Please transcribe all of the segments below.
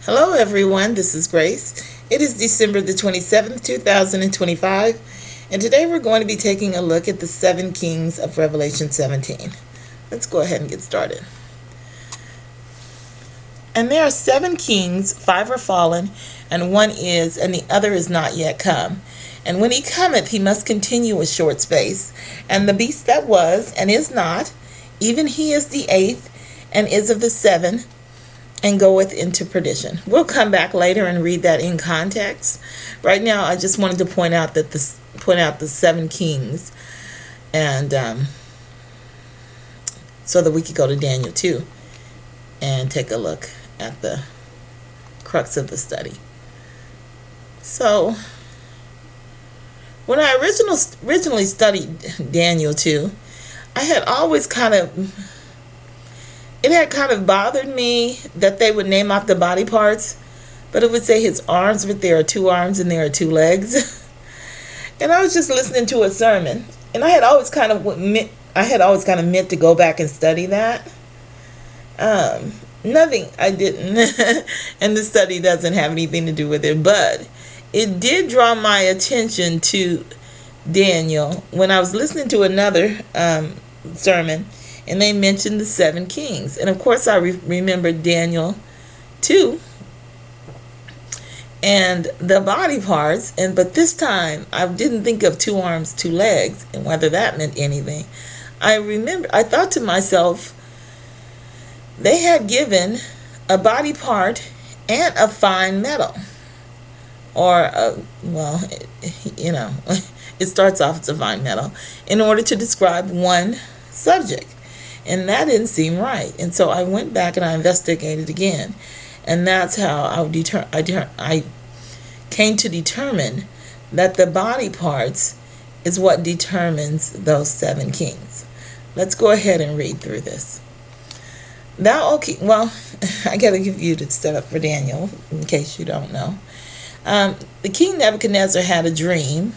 Hello everyone, this is Grace. It is December the 27th, 2025, and today we're going to be taking a look at the 7 Kings of Revelation 17. Let's go ahead and get started. And there are 7 kings, 5 are fallen, and 1 is, and the other is not yet come. And when he cometh, he must continue a short space. And the beast that was, and is not, even he is the 8th, and is of the 7, and goeth into perdition. We'll come back later and read that in context. Right now, I just wanted to point out the 7 kings, and so that we could go to Daniel 2 and take a look at the crux of the study. So, when I originally studied Daniel 2, I had always it had kind of bothered me that they would name off the body parts, but it would say his arms, but there are 2 arms and there are 2 legs. And I was just listening to a sermon, and I had always kind of meant to go back and study that. Nothing, I didn't, and the study doesn't have anything to do with it, but it did draw my attention to Daniel when I was listening to another sermon, and they mentioned the 7 kings. And of course I remembered Daniel 2 and the body parts, but this time I didn't think of 2 arms, 2 legs, and whether that meant anything. I thought to myself, they had given a body part and a fine metal, or it starts off as a fine metal, in order to describe one subject. And that didn't seem right. And so I went back and I investigated again. And that's how I came to determine that the body parts is what determines those 7 kings. Let's go ahead and read through this. I got to give you the setup for Daniel, in case you don't know. The king Nebuchadnezzar had a dream,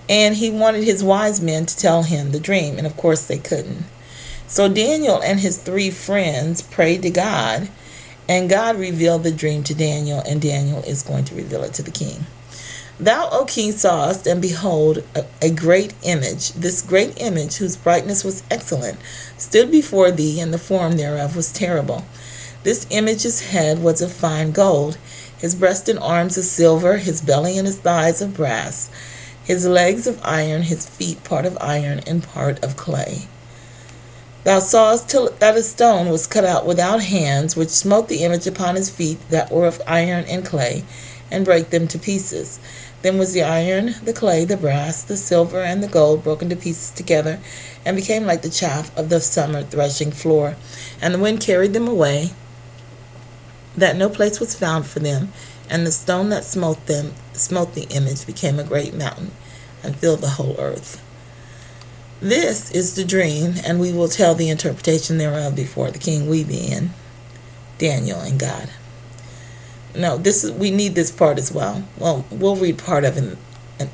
and he wanted his wise men to tell him the dream, and of course they couldn't. So Daniel and his 3 friends prayed to God, and God revealed the dream to Daniel, and Daniel is going to reveal it to the king. Thou, O king, sawest, and behold, a great image. This great image, whose brightness was excellent, stood before thee, and the form thereof was terrible. This image's head was of fine gold, his breast and arms of silver, his belly and his thighs of brass, his legs of iron, his feet part of iron and part of clay. Thou sawest that a stone was cut out without hands, which smote the image upon his feet that were of iron and clay, and brake them to pieces. Then was the iron, the clay, the brass, the silver, and the gold broken to pieces together, and became like the chaff of the summer threshing floor. And the wind carried them away, that no place was found for them. And the stone that smote the image, became a great mountain, and filled the whole earth. This is the dream, and we will tell the interpretation thereof before the king, we being Daniel and God. No, we need this part as well. Well, we'll read part of it, and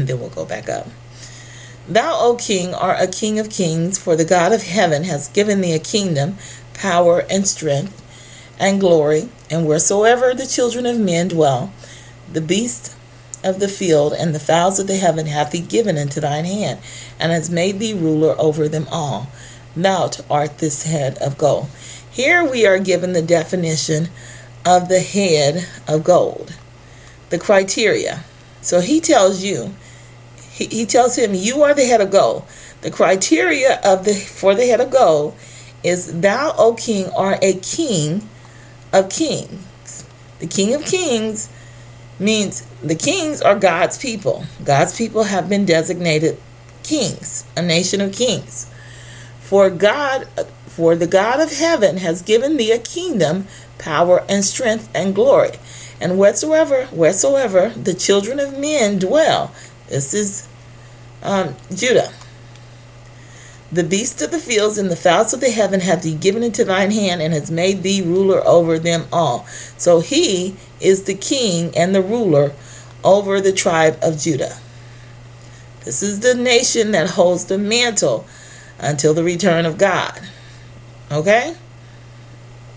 then we'll go back up. Thou, O king, art a king of kings, for the God of heaven has given thee a kingdom, power, and strength, and glory, and wheresoever the children of men dwell, the beasts of the field and the fowls of the heaven hath he given into thine hand, and has made thee ruler over them all. Thou art this head of gold. Here we are given the definition of the head of gold, the criteria. So he tells you, he tells him, you are the head of gold. The criteria for the head of gold is, thou, O king, art a king of kings. The king of kings means the kings are God's people. God's people have been designated kings, a nation of kings. For the God of heaven has given thee a kingdom, power, and strength, and glory. And wheresoever the children of men dwell, this is Judah. The beasts of the fields and the fowls of the heaven hath he given into thine hand, and has made thee ruler over them all. So he is the king and the ruler over the tribe of Judah. This is the nation that holds the mantle until the return of God. Okay?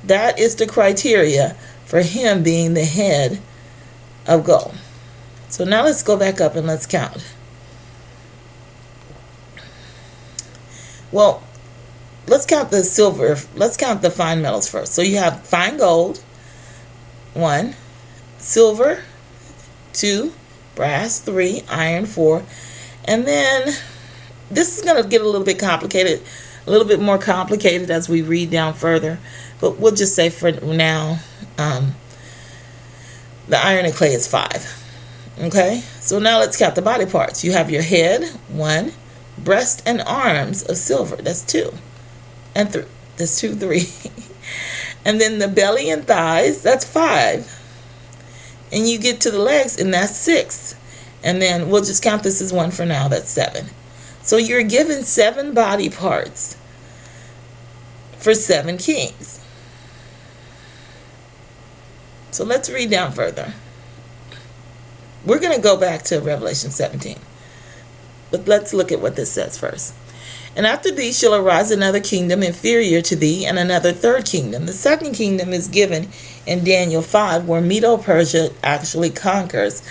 That is the criteria for him being the head of gold. So now let's go back up and let's count. Well, let's count the silver. Let's count the fine metals first. So you have fine gold, 1, silver, 2, brass, 3, iron, 4. And then this is going to get a little bit complicated, a little bit more complicated as we read down further. But we'll just say for now, the iron and clay is 5. Okay, so now let's count the body parts. You have your head, 1, breast and arms of silver, that's 2, and 3, that's 2, 3. And then the belly and thighs, that's 5. And you get to the legs, and that's 6. And then we'll just count this as 1 for now, that's 7. So you're given 7 body parts for 7 kings. So let's read down further. We're going to go back to Revelation 17. But let's look at what this says first. And after thee shall arise another kingdom inferior to thee, and another third kingdom. The second kingdom is given in Daniel 5, where Medo-Persia actually conquers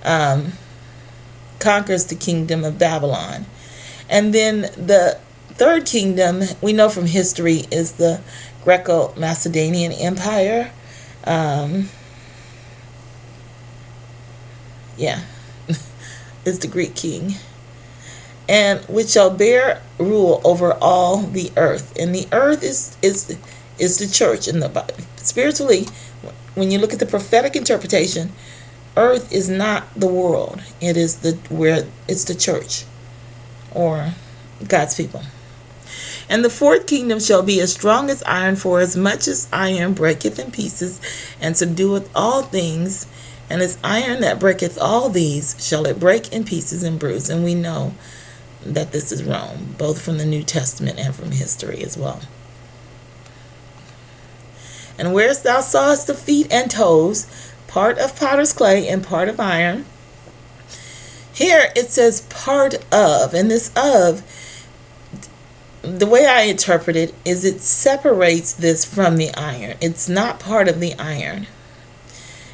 the kingdom of Babylon. And then the third kingdom, we know from history, is the Greco-Macedonian Empire. Is the Greek king, and which shall bear rule over all the earth. And the earth is the church in the Bible. Spiritually, when you look at the prophetic interpretation, earth is not the world. It is it's the church, or God's people. And the fourth kingdom shall be as strong as iron, for as much as iron breaketh in pieces, and subdueth all things. And as iron that breaketh all these, shall it break in pieces and bruise. And we know that this is Rome, both from the New Testament and from history as well. And whereas thou sawest the feet and toes, part of potter's clay and part of iron, here it says part of, and this of, the way I interpret it is it separates this from the iron. It's not part of the iron.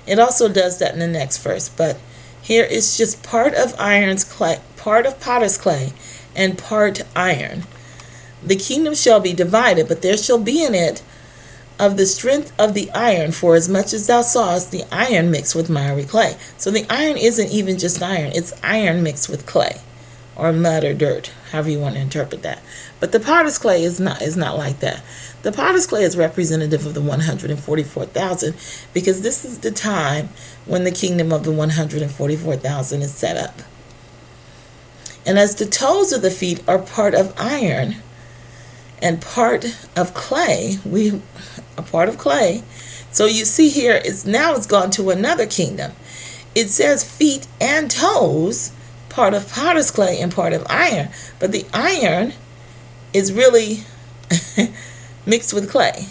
It also does that in the next verse, but here it's just part of iron's clay, part of potter's clay, and part iron. The kingdom shall be divided, but there shall be in it of the strength of the iron, for as much as thou sawest the iron mixed with miry clay. So the iron isn't even just iron, it's iron mixed with clay, or mud or dirt, however you want to interpret that. But the potter's clay is not like that. The potter's clay is representative of the 144,000, because this is the time when the kingdom of the 144,000 is set up. And as the toes of the feet are part of iron and part of clay, a part of clay. So you see here, it's gone to another kingdom. It says feet and toes, part of potter's clay and part of iron, but the iron is really mixed with clay.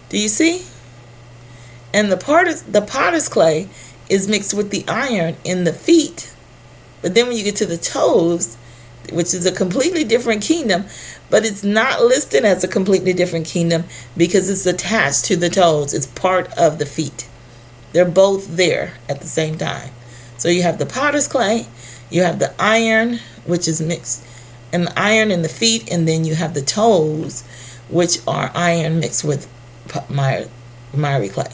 Do you see? And the potter's clay is mixed with the iron in the feet. But then when you get to the toes, which is a completely different kingdom, but it's not listed as a completely different kingdom because it's attached to the toes. It's part of the feet. They're both there at the same time. So you have the potter's clay, you have the iron, which is mixed, and the iron in the feet, and then you have the toes, which are iron mixed with miry clay.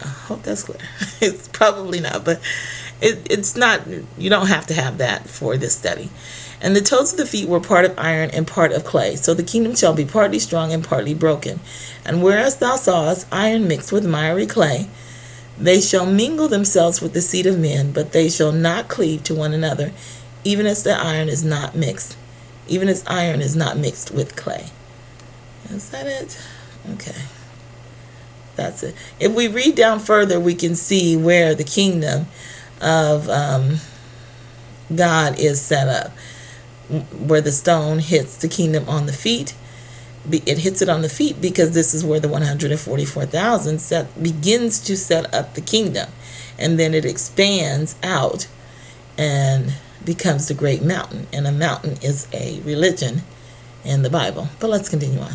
I hope that's clear. It's probably not, but it's not. You don't have to have that for this study. And the toes of the feet were part of iron and part of clay. So the kingdom shall be partly strong and partly broken. And whereas thou sawest iron mixed with miry clay, they shall mingle themselves with the seed of men, but they shall not cleave to one another, even as the iron is not mixed, even as iron is not mixed with clay. Is that it? Okay. That's it. If we read down further, we can see where the kingdom of God is set up, where the stone hits the kingdom on the feet. It hits it on the feet because this is where the 144,000 begins to set up the kingdom, and then it expands out and becomes the great mountain. And a mountain is a religion in the Bible. But let's continue on.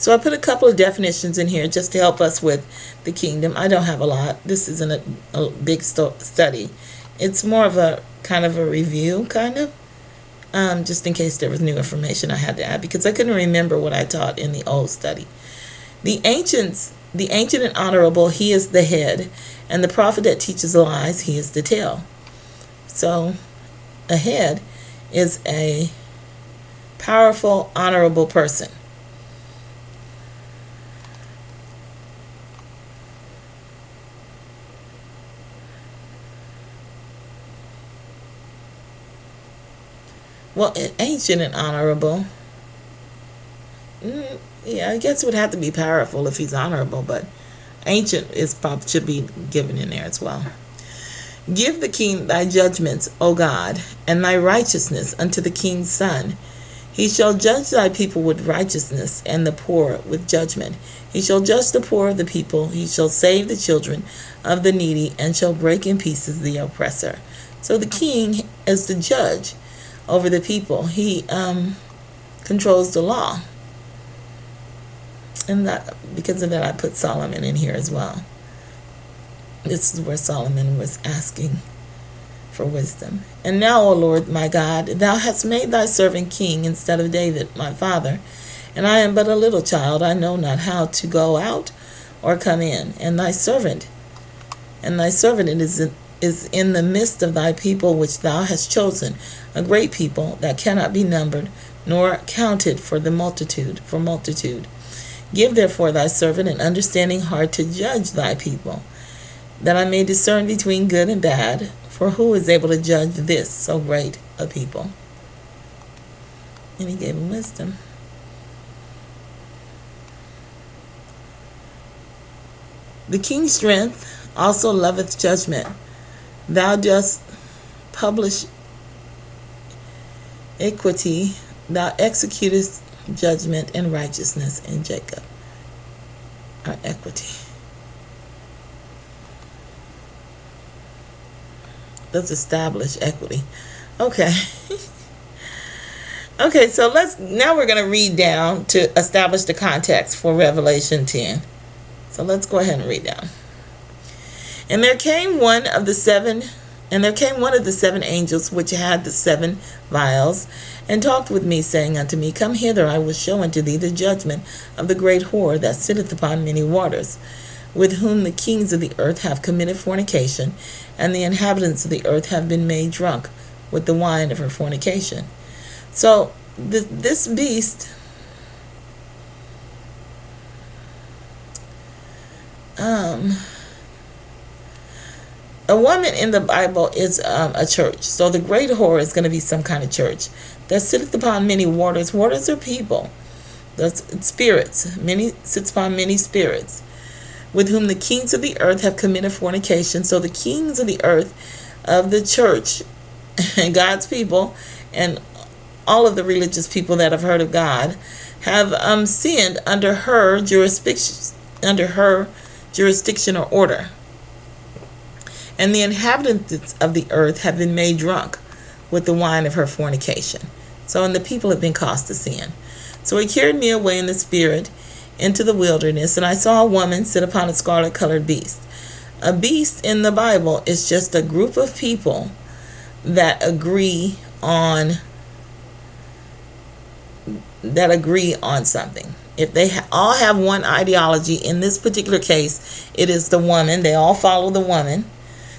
So I put a couple of definitions in here just to help us with the kingdom. I don't have a lot. This isn't a big study. It's more of a kind of a review, kind of, just in case there was new information I had to add, because I couldn't remember what I taught in the old study. The ancient and honorable, he is the head, and the prophet that teaches lies, he is the tail. So a head is a powerful, honorable person. Well, ancient and honorable. Yeah, I guess it would have to be powerful if he's honorable, but ancient is probably should be given in there as well. Give the king thy judgments, O God, and thy righteousness unto the king's son. He shall judge thy people with righteousness, and the poor with judgment. He shall judge the poor of the people. He shall save the children of the needy, and shall break in pieces the oppressor. So the king is the judge over the people. He controls the law. And that, because of that, I put Solomon in here as well. This is where Solomon was asking for wisdom. And now, O Lord my God, thou hast made thy servant king instead of David my father, and I am but a little child. I know not how to go out or come in. And thy servant is in the midst of thy people which thou hast chosen, a great people that cannot be numbered nor counted for multitude. Give therefore thy servant an understanding heart to judge thy people, that I may discern between good and bad. For who is able to judge this so great a people? And he gave him wisdom. The king's strength also loveth judgment. Thou dost publish equity. Thou executest judgment and righteousness in Jacob. Our equity. Let's establish equity. Okay. Okay, so now we're going to read down to establish the context for Revelation 10. So let's go ahead and read down. And there came one of the seven angels which had the 7 vials, and talked with me, saying unto me, Come hither, I will show unto thee the judgment of the great whore that sitteth upon many waters, with whom the kings of the earth have committed fornication, and the inhabitants of the earth have been made drunk with the wine of her fornication. So this beast, a woman in the Bible is a church. So the great whore is going to be some kind of church that sitteth upon many waters. Waters are people. That's spirits. Many sits upon many spirits, with whom the kings of the earth have committed fornication. So the kings of the earth of the church and God's people and all of the religious people that have heard of God have sinned under her jurisdiction or order. And the inhabitants of the earth have been made drunk with the wine of her fornication. So, and the people have been caused to sin. So he carried me away in the spirit into the wilderness, and I saw a woman sit upon a scarlet-colored beast. A beast in the Bible is just a group of people that agree on something. If they all have one ideology, in this particular case, it is the woman. They all follow the woman,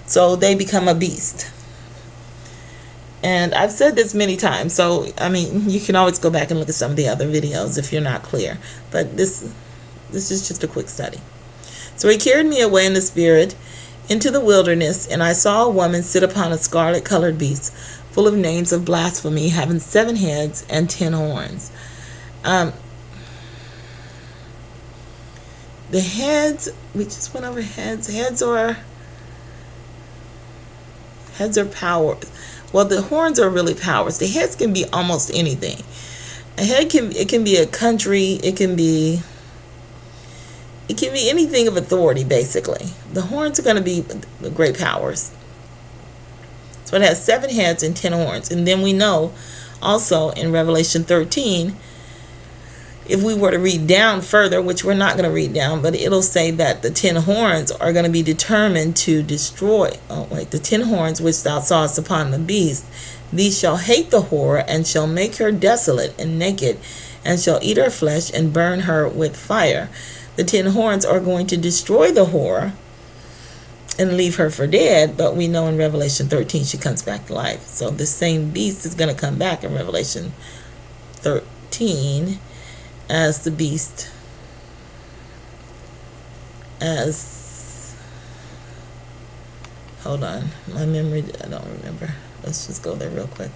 so they become a beast. And I've said this many times, so I mean, you can always go back and look at some of the other videos if you're not clear. But this is just a quick study. So he carried me away in the spirit into the wilderness, and I saw a woman sit upon a scarlet-colored beast, full of names of blasphemy, having 7 heads and 10 horns. The heads, we just went over heads. Heads are powers. Well, the horns are really powers. The heads can be almost anything. A head can be a country. It can be anything of authority, basically. The horns are going to be great powers. So it has 7 heads and 10 horns. And then we know also in Revelation 13, if we were to read down further, which we're not going to read down, but it'll say that the 10 horns are going to be determined to destroy. Oh, wait, the 10 horns which thou sawest upon the beast, these shall hate the whore, and shall make her desolate and naked, and shall eat her flesh and burn her with fire. The 10 horns are going to destroy the whore and leave her for dead, but we know in Revelation 13 she comes back to life. So the same beast is going to come back in Revelation 13 as the beast, as, hold on, my memory, I don't remember. Let's just go there real quick.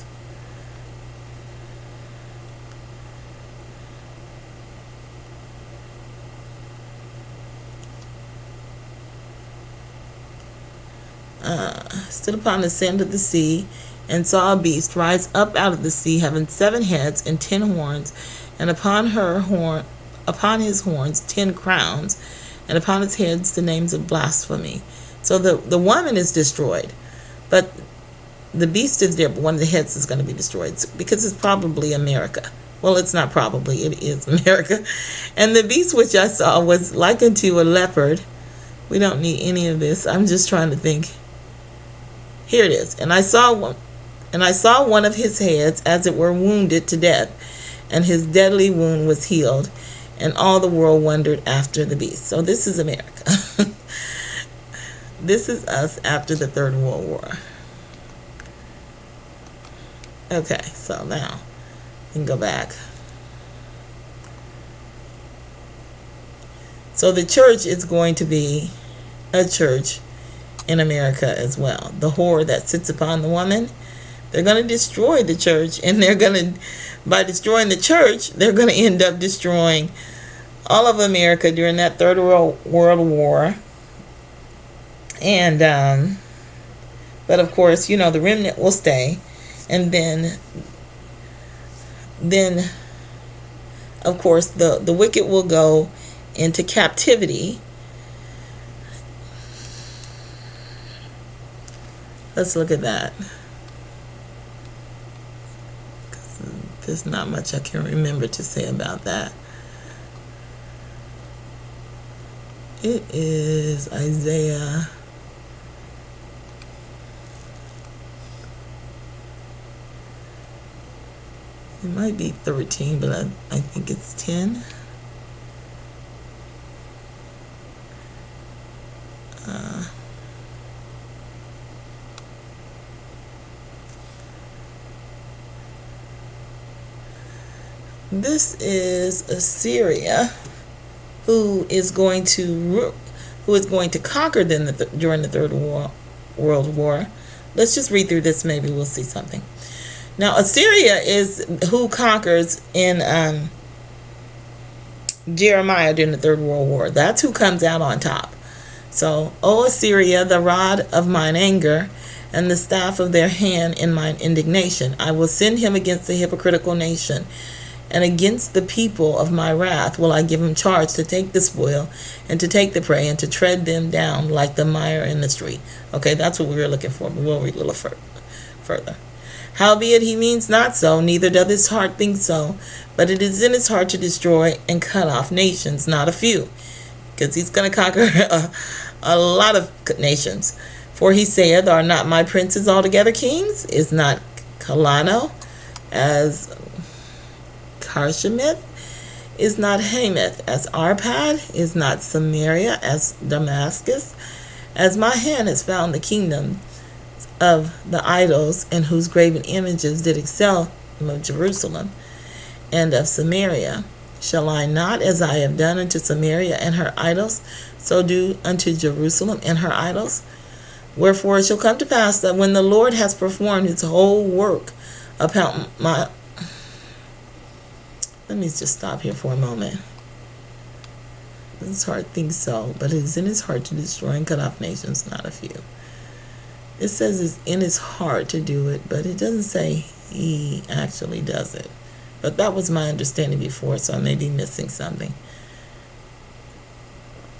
Stood upon the sand of the sea, and saw a beast rise up out of the sea, having 7 heads and 10 horns, and upon his horns 10 crowns, and upon his heads the names of blasphemy. So the woman is destroyed, but the beast is there, but one of the heads is going to be destroyed, because it's probably America. Well, it's not probably, it is America. And the beast which I saw was like unto a leopard. We don't need any of this. I'm just trying to think. Here it is. And I saw one of his heads as it were wounded to death, and his deadly wound was healed, and all the world wondered after the beast. So this is America. This is us after the Third World War. Okay, so now we can go back. So the church is going to be a church in America as well. The whore that sits upon the woman, they're going to destroy the church, and they're going to, by destroying the church, they're going to end up destroying all of America during that Third World War. And but of course, you know, the remnant will stay, and then of course the wicked will go into captivity. Let's look at that. There's not much I can remember to say about that. It is Isaiah. It might be 13, but I think it's 10. This is Assyria, who is going to conquer them during the Third World War. Let's just read through this. Maybe we'll see something. Now, Assyria is who conquers in Jeremiah during the Third World War. That's who comes out on top. So, O Assyria, the rod of mine anger, and the staff of their hand in mine indignation, I will send him against the hypocritical nation, and against the people of my wrath will I give him charge to take the spoil, and to take the prey, and to tread them down like the mire in the street. Okay, that's what we were looking for, but we'll read a little further. Howbeit he means not so, neither doth his heart think so, but it is in his heart to destroy and cut off nations, not a few, because he's going to conquer a lot of nations. For he saith, are not my princes altogether kings? Is not Kalano as Karshemith? Is not Hamath as Arpad? Is not Samaria as Damascus? As my hand has found the kingdom of the idols, and whose graven images did excel of Jerusalem and of Samaria, shall I not, as I have done unto Samaria and her idols, so do unto Jerusalem and her idols? Wherefore it shall come to pass that when the Lord has performed his whole work upon my... Let me just stop here for a moment. His heart thinks so, but it is in his heart to destroy and cut off nations, not a few. It says it's in his heart to do it, but it doesn't say he actually does it. But that was my understanding before, so I may be missing something.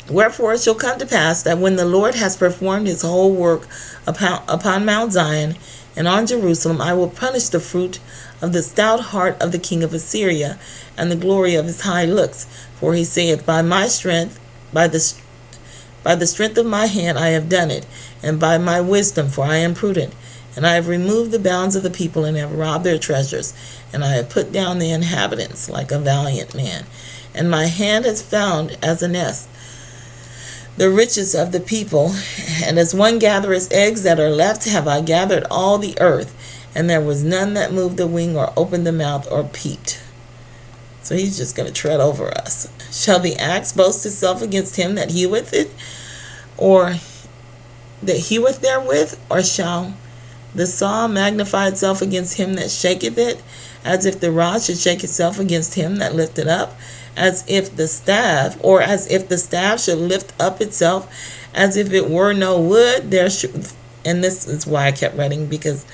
Wherefore it shall come to pass that when the Lord has performed his whole work upon Mount Zion, And on Jerusalem I will punish the fruit of the stout heart of the king of Assyria, and the glory of his high looks. For he saith, by my strength, by the strength of my hand I have done it, and by my wisdom, for I am prudent. And I have removed the bounds of the people, and have robbed their treasures, and I have put down the inhabitants like a valiant man. And my hand has found as a nest the riches of the people, and as one gathereth eggs that are left, have I gathered all the earth, and there was none that moved the wing, or opened the mouth, or peeped. So he's just going to tread over us. Shall the axe boast itself against him that heweth it, or that heweth therewith? Or shall the saw magnify itself against him that shaketh it, as if the rod should shake itself against him that lifteth up? As if the staff should lift up itself, as if it were no wood, and this is why I kept reading, because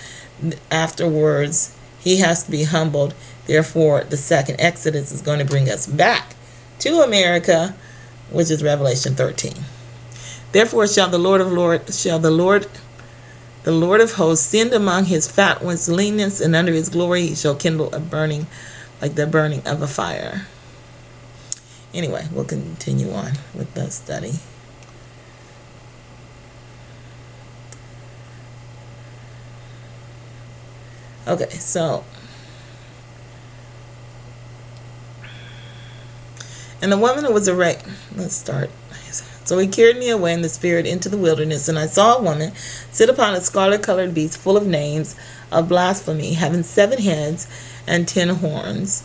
afterwards he has to be humbled. Therefore, the second Exodus is going to bring us back to America, which is Revelation 13. Therefore shall the Lord of hosts send among his fat ones leanness, and under his glory he shall kindle a burning like the burning of a fire. Anyway, we'll continue on with the study. Okay, so and the woman who was arrayed, let's start. So he carried me away in the spirit into the wilderness, and I saw a woman sit upon a scarlet-colored beast full of names of blasphemy, having 7 heads and 10 horns.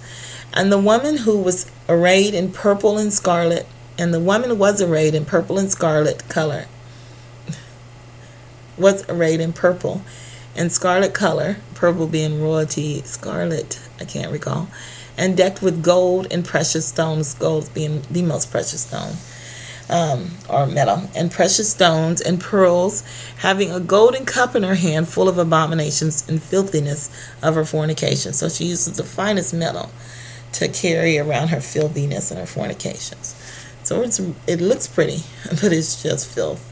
And the woman who was arrayed in purple and scarlet, and the woman was arrayed in purple and scarlet color, was arrayed in purple and scarlet color, purple being royalty, scarlet, I can't recall, and decked with gold and precious stones, gold being the most precious stone, or metal, and precious stones and pearls, having a golden cup in her hand full of abominations and filthiness of her fornication. So she uses the finest metal to carry around her filthiness and her fornications. So it looks pretty, but it's just filth.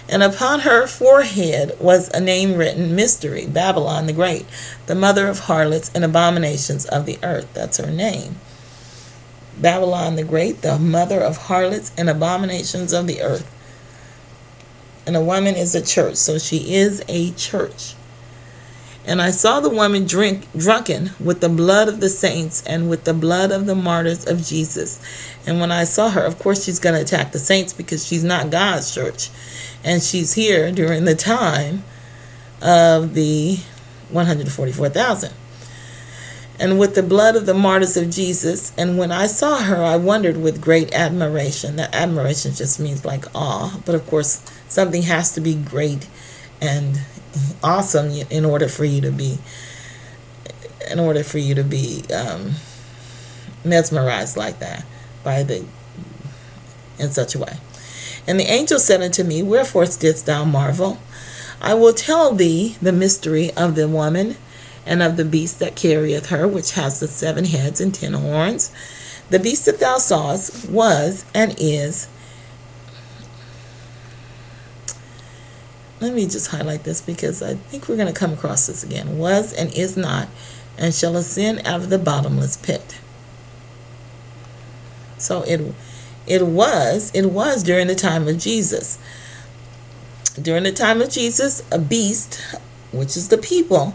And upon her forehead was a name written, Mystery, Babylon the Great, the mother of harlots and abominations of the earth. That's her name. Babylon the Great, the mother of harlots and abominations of the earth. And a woman is a church, so she is a church. And I saw the woman drunken with the blood of the saints and with the blood of the martyrs of Jesus. And when I saw her, of course she's going to attack the saints, because she's not God's church. And she's here during the time of the 144,000. And with the blood of the martyrs of Jesus. And when I saw her, I wondered with great admiration. That admiration just means like awe. But of course, something has to be great and awesome in order for you to be mesmerized like that in such a way. And the angel said unto me, Wherefore didst thou marvel? I will tell thee the mystery of the woman and of the beast that carrieth her, which has the 7 heads and 10 horns. The beast that thou sawest was and is. Let me just highlight this, because I think we're going to come across this again. Was and is not, and shall ascend out of the bottomless pit. So it was during the time of Jesus. During the time of Jesus, a beast, which is the people,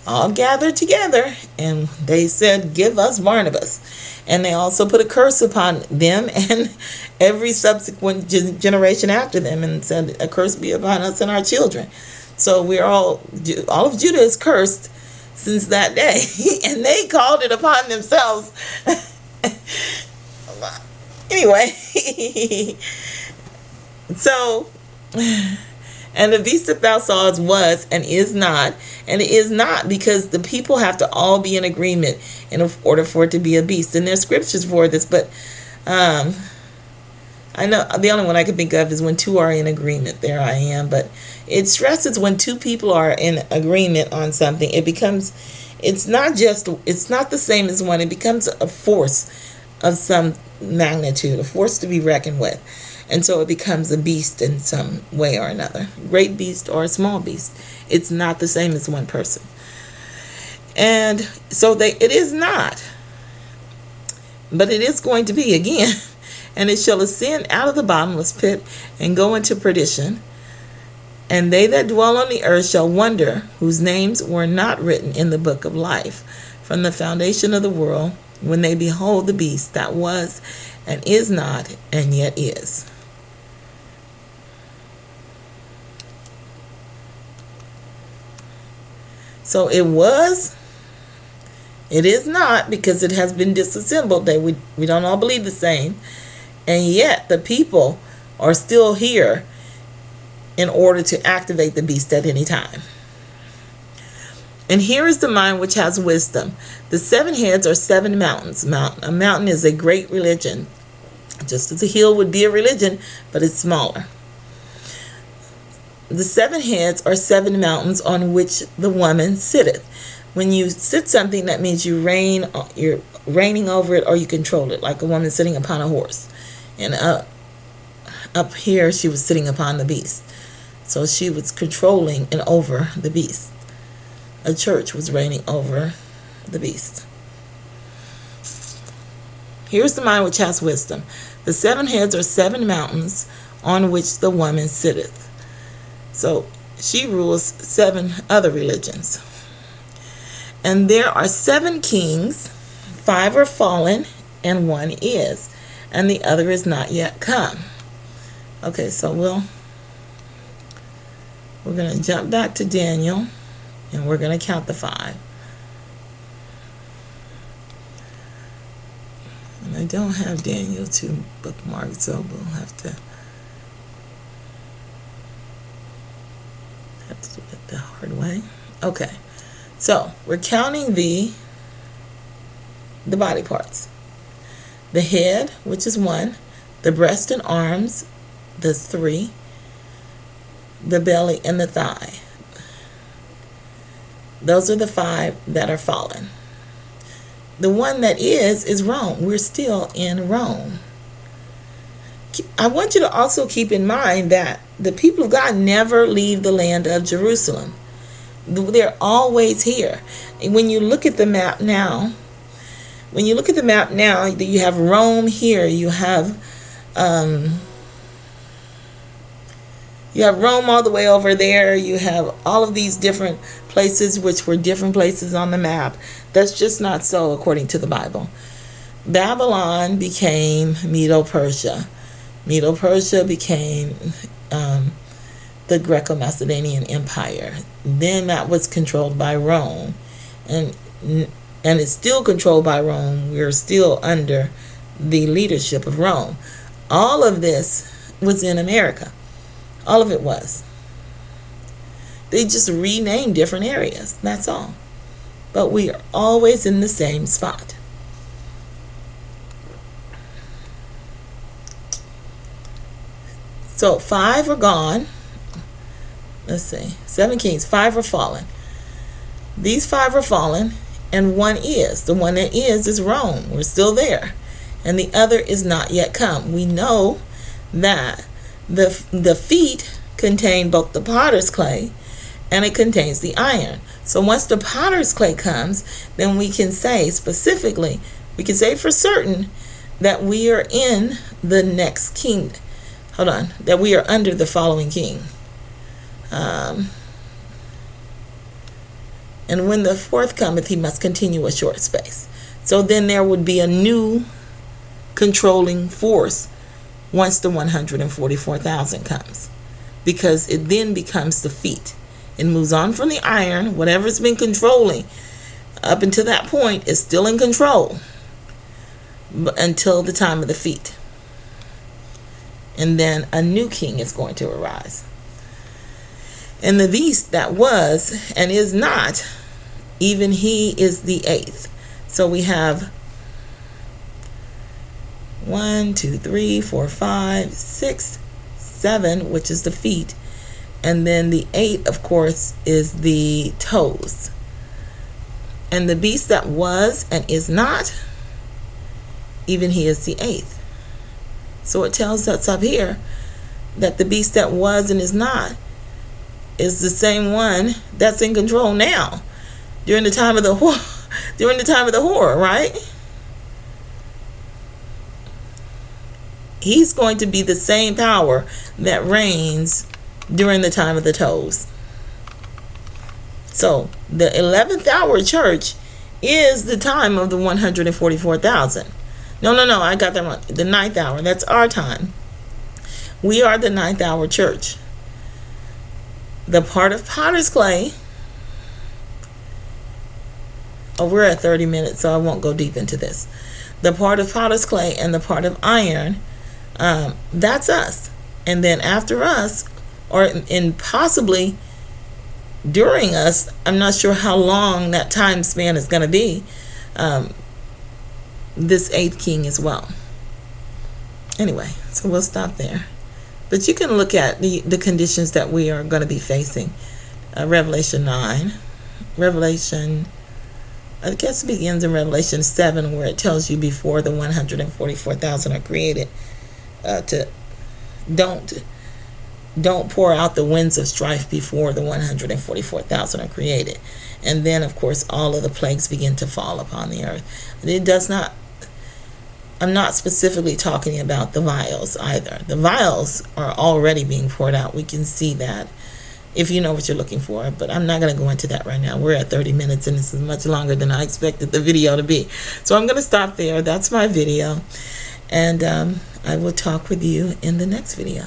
all gathered together, and they said, Give us Barnabas. And they also put a curse upon them and every subsequent generation after them, and said, A curse be upon us and our children. So we're all of Judah is cursed since that day. And they called it upon themselves. Anyway, so, and the beast that thou sawest was and is not. And it is not because the people have to all be in agreement in order for it to be a beast. And there's scriptures for this, but I know the only one I can think of is when 2 are in agreement. There I am. But it stresses when 2 people are in agreement on something, it's not the same as one. It becomes a force of some magnitude, a force to be reckoned with. And so it becomes a beast in some way or another. Great beast or a small beast. It's not the same as one person. And so it is not. But it is going to be again. And it shall ascend out of the bottomless pit and go into perdition. And they that dwell on the earth shall wonder, whose names were not written in the book of life from the foundation of the world, when they behold the beast that was and is not and yet is. So it was, it is not, because it has been disassembled. We don't all believe the same. And yet the people are still here in order to activate the beast at any time. And here is the mind which has wisdom. The 7 heads are 7 mountains. A mountain is a great religion, just as a hill would be a religion, but it's smaller. The 7 heads are 7 mountains on which the woman sitteth. When you sit something, that means you're reigning over it, or you control it, like a woman sitting upon a horse. And up here, she was sitting upon the beast. So she was controlling and over the beast. A church was reigning over the beast. Here's the mind which has wisdom. The 7 heads are 7 mountains on which the woman sitteth. So she rules 7 other religions. And there are 7 kings, 5 are fallen, and 1 is, and the other is not yet come. Okay, so we're going to jump back to Daniel, and we're going to count the 5. And I don't have Daniel 2 bookmarked, so we'll have to do it the hard way. Okay, so we're counting the body parts. The head, which is 1, the breast and arms, the 3, the belly and the thigh. Those are the 5 that are fallen. The one that is Rome. We're still in Rome. I want you to also keep in mind that the people of God never leave the land of Jerusalem. They're always here. And when you look at the map now, you have Rome here. You have Rome all the way over there. You have all of these different places, which were different places on the map. That's just not so according to the Bible. Babylon became Medo-Persia. Medo-Persia became the Greco-Macedonian Empire. Then that was controlled by Rome, and it's still controlled by Rome. We're still under the leadership of Rome. All of this was in America. All of it was. They just renamed different areas. That's all. But we are always in the same spot. So 5 are gone. Let's see. 7 kings. 5 are fallen. These 5 are fallen, and 1 is. The one that is Rome. We're still there. And the other is not yet come. We know that the feet contain both the potter's clay and it contains the iron. So once the potter's clay comes, then we can say specifically, we can say for certain that we are in the next king. That we are under the following king. And when the 4th cometh, he must continue a short space. So then there would be a new controlling force once the 144,000 comes, because it then becomes the feet. It moves on from the iron. Whatever's been controlling up until that point is still in control until the time of the feet. And then a new king is going to arise. And the beast that was and is not, even he is the 8th. So we have 1, 2, 3, 4, 5, 6, 7, which is the feet. And then the 8, of course, is the toes. And the beast that was and is not, even he is the eighth. So it tells us up here that the beast that was and is not is the same one that's in control now during the time of the horror, right? He's going to be the same power that reigns during the time of the toes. So the 11th hour church is the time of the 144,000. No, I got that wrong. The 9th hour, that's our time. We are the 9th hour church. The part of potter's clay, we're at 30 minutes, so I won't go deep into this. The part of potter's clay and the part of iron, that's us. And then after us, or in possibly during us, I'm not sure how long that time span is going to be, this eighth king as well. Anyway, so we'll stop there. But you can look at the conditions that we are going to be facing. Revelation 9. Revelation, I guess it begins in Revelation 7, where it tells you before the 144,000 are created, to don't pour out the winds of strife before the 144,000 are created. And then, of course, all of the plagues begin to fall upon the earth. It does not, I'm not specifically talking about the vials either. The vials are already being poured out. We can see that if you know what you're looking for. But I'm not going to go into that right now. We're at 30 minutes, and this is much longer than I expected the video to be. So I'm going to stop there. That's my video. And I will talk with you in the next video.